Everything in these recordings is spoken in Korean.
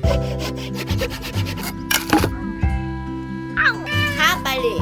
가 빨리.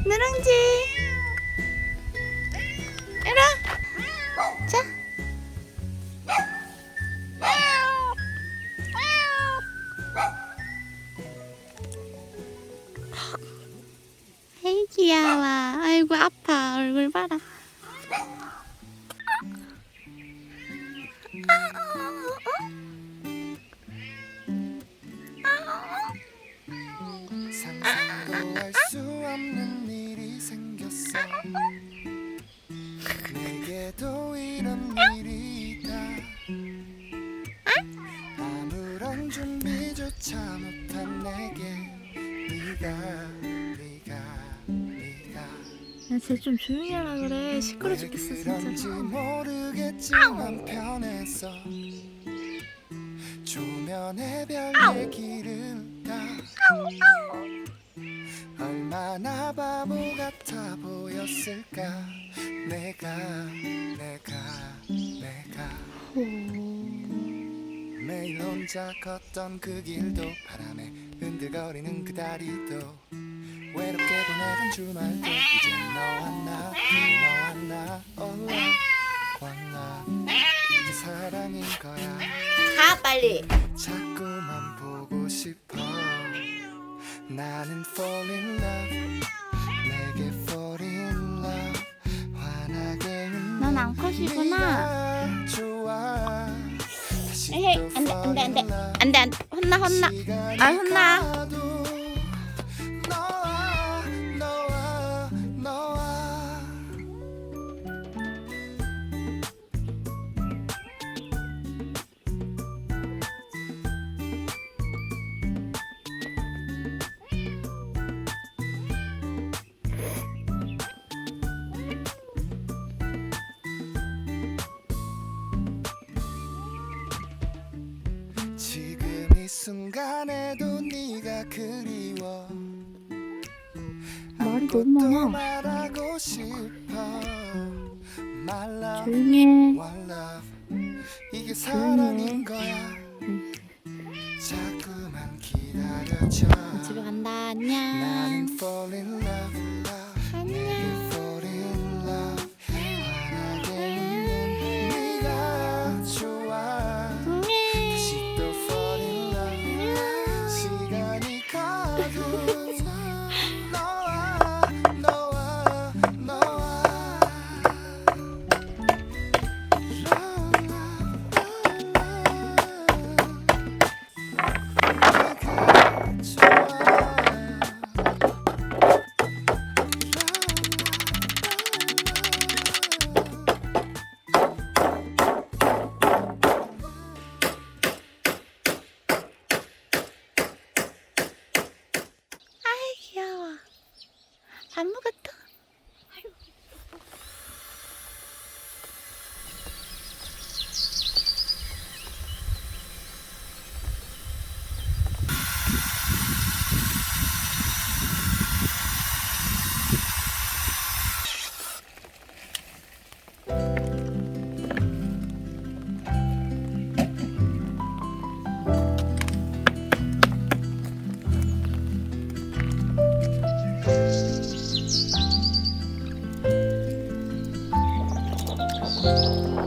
누룽지 이리 자. 아이 귀여워. 아이고 아파. 얼굴 봐라. 상상도 할 수 없는 일이 생겼어. 내게도 이런 일이 있다. 아무런 준비조차 못한 내게 네가 쟤 좀 조용히 하라 그래. 시끄러 죽겠어 그런지 진짜. 모르겠지만 편했어. 조면의 별 얘기를 다 얼마나 바보 같아 보였을까. 내가 매일 혼자 걷던 그 길도 바람에 흔들거리는 그 다리도 외롭게 보내던 주말도 이제 너와 나 올라 이게 사랑인 거야. 가 빨리. 자꾸만 보고 싶어. 나는 fall in love. 내게 fall in love. 환하게 웃는 넌 암컷이구나. 네가 좋아. 다시 에헤이, 또 안돼 fall 안돼 in love. 안돼 안돼. 혼나. 시간이 아 혼나. 가도 너와 지금 이 순간에도 네가 그리워. 말이 너무 아무것도 많아. 말하고 싶어. My love, 조용히 해. one love. 이게 사랑인 거야. 자꾸만 기다려줘. 집에 간다. 안녕. 나는 fall in love, love. 내게 fall in love. 환하게 웃는 네가 좋아. 다시 또 fall in love. 시간이 가도 나